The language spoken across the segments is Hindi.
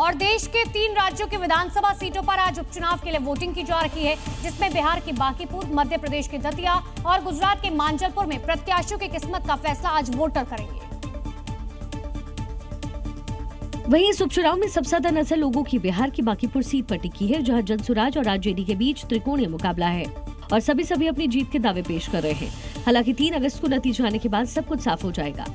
और देश के 3 राज्यों के विधानसभा सीटों पर आज उपचुनाव के लिए वोटिंग की जा रही है, जिसमें बिहार की बांकीपुर, मध्य प्रदेश के दतिया और गुजरात के मांजलपुर में प्रत्याशियों की किस्मत का फैसला आज वोटर करेंगे। वहीं इस उपचुनाव में सबसे ज्यादा नजर लोगों की बिहार की बांकीपुर सीट पर टिकी है, जहां जनसुराज और आरजेडी के बीच त्रिकोणीय मुकाबला है और सभी अपनी जीत के दावे पेश कर रहे हैं। हालांकि 3 अगस्त को नतीजे आने के बाद सब कुछ साफ हो जाएगा।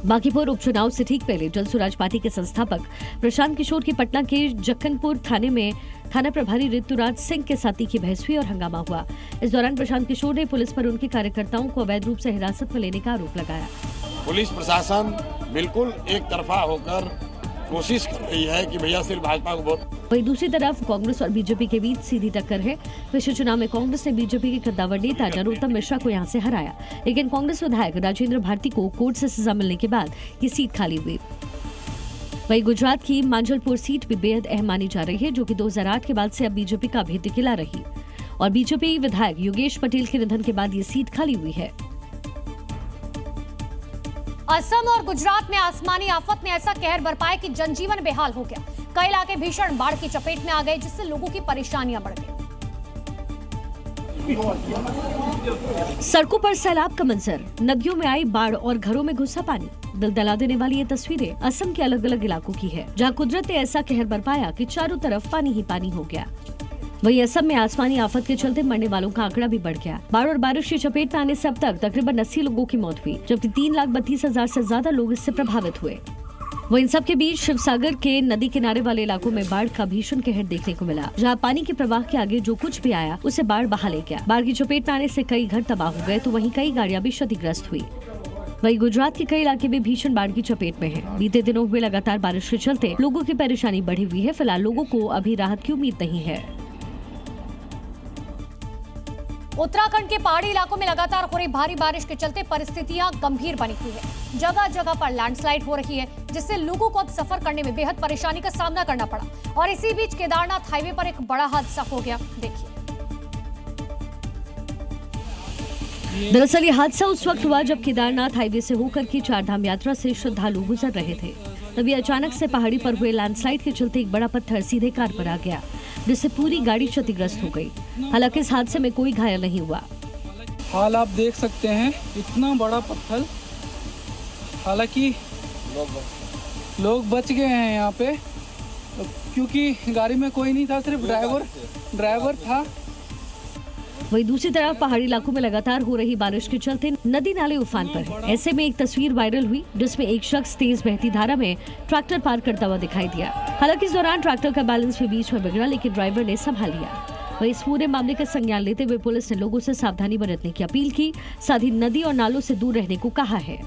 बांकीपुर उपचुनाव से ठीक पहले जनसुराज पार्टी के संस्थापक प्रशांत किशोर की पटना के जक्कनपुर थाने में थाना प्रभारी ऋतुराज सिंह के साथ तीखी बहस हुई और हंगामा हुआ। इस दौरान प्रशांत किशोर ने पुलिस पर उनके कार्यकर्ताओं को अवैध रूप से हिरासत में लेने का आरोप लगाया। पुलिस प्रशासन बिल्कुल एक तरफा होकर कोशिश कर रही है कि भैया सिर्फ भाजपा को वोट। वहीं दूसरी तरफ कांग्रेस और बीजेपी के बीच सीधी टक्कर है। पिछले चुनाव में कांग्रेस ने बीजेपी के कद्दावर नेता नरोत्तम मिश्रा को यहां से हराया, लेकिन कांग्रेस विधायक राजेंद्र भारती को कोर्ट से सजा मिलने के बाद ये सीट खाली हुई। वहीं गुजरात की मांजलपुर सीट भी बेहद अहम मानी जा रही है, जो कि 2008 के बाद से अब बीजेपी का अभेद्य किला रही और बीजेपी विधायक योगेश पटेल के निधन के बाद ये सीट खाली हुई है। असम और गुजरात में आसमानी आफत ने ऐसा कहर बरपाया कि जनजीवन बेहाल हो गया। कई इलाके भीषण बाढ़ की चपेट में आ गए, जिससे लोगों की परेशानियां बढ़ गई। सड़कों पर सैलाब का मंजर, नदियों में आई बाढ़ और घरों में घुसा पानी। दिल दहला देने वाली ये तस्वीरें असम के अलग अलग इलाकों की है, जहां कुदरत ने ऐसा कहर बरपाया कि चारों तरफ पानी ही पानी हो गया। वहीं असम में आसमानी आफत के चलते मरने वालों का आंकड़ा भी बढ़ गया। बाढ़ और बारिश की चपेट में आने से अब तक तकरीबन 80 लोगों की मौत हुई, जबकि 3,32,000 से ज्यादा लोग इससे प्रभावित हुए। वहीं इन सब के बीच शिवसागर के नदी किनारे वाले इलाकों में बाढ़ का भीषण कहर देखने को मिला, जहां पानी के प्रवाह के आगे जो कुछ भी आया उसे बाढ़ बहा ले गया। बाढ़ की चपेट में आने से कई घर तबाह हो गए, तो वहीं कई गाड़ियां भी क्षतिग्रस्त हुई। वहीं गुजरात के कई इलाके भी भीषण बाढ़ की चपेट में हैं। बीते दिनों हुए लगातार बारिश के चलते लोगों की परेशानी बढ़ी हुई है। फिलहाल लोगों को अभी राहत की उम्मीद नहीं है। उत्तराखंड के पहाड़ी इलाकों में लगातार हो रही भारी बारिश के चलते परिस्थितियां गंभीर बनी हुई है। जगह जगह पर लैंडस्लाइड हो रही है, जिससे लोगों को अब सफर करने में बेहद परेशानी का सामना करना पड़ा। और इसी बीच केदारनाथ हाईवे पर एक बड़ा हादसा हो गया। देखिए, दरअसल ये हादसा उस वक्त हुआ जब केदारनाथ हाईवे से होकर के चारधाम यात्रा से श्रद्धालु गुजर रहे थे। तभी अचानक से पहाड़ी पर हुए लैंडस्लाइड के चलते एक बड़ा पत्थर सीधे कार पर आ गया, जिससे पूरी गाड़ी क्षतिग्रस्त हो गई। हालांकि इस हादसे में कोई घायल नहीं हुआ। हाल आप देख सकते हैं, इतना बड़ा पत्थर। हालांकि लोग बच गए हैं यहाँ पे, क्योंकि गाड़ी में कोई नहीं था, सिर्फ ड्राइवर था। वहीं दूसरी तरफ पहाड़ी इलाकों में लगातार हो रही बारिश के चलते नदी नाले उफान पर है। ऐसे में एक तस्वीर वायरल हुई, जिसमें एक शख्स तेज बहती धारा में ट्रैक्टर पार करता हुआ दिखाई दिया। हालांकि इस दौरान ट्रैक्टर का बैलेंस भी बीच में बिगड़ा, लेकिन ड्राइवर ने संभाल लिया। वहीं इस पूरे मामले का संज्ञान लेते हुए पुलिस ने लोगों से सावधानी बरतने की अपील की, साथ ही नदी और नालों से दूर रहने को कहा है।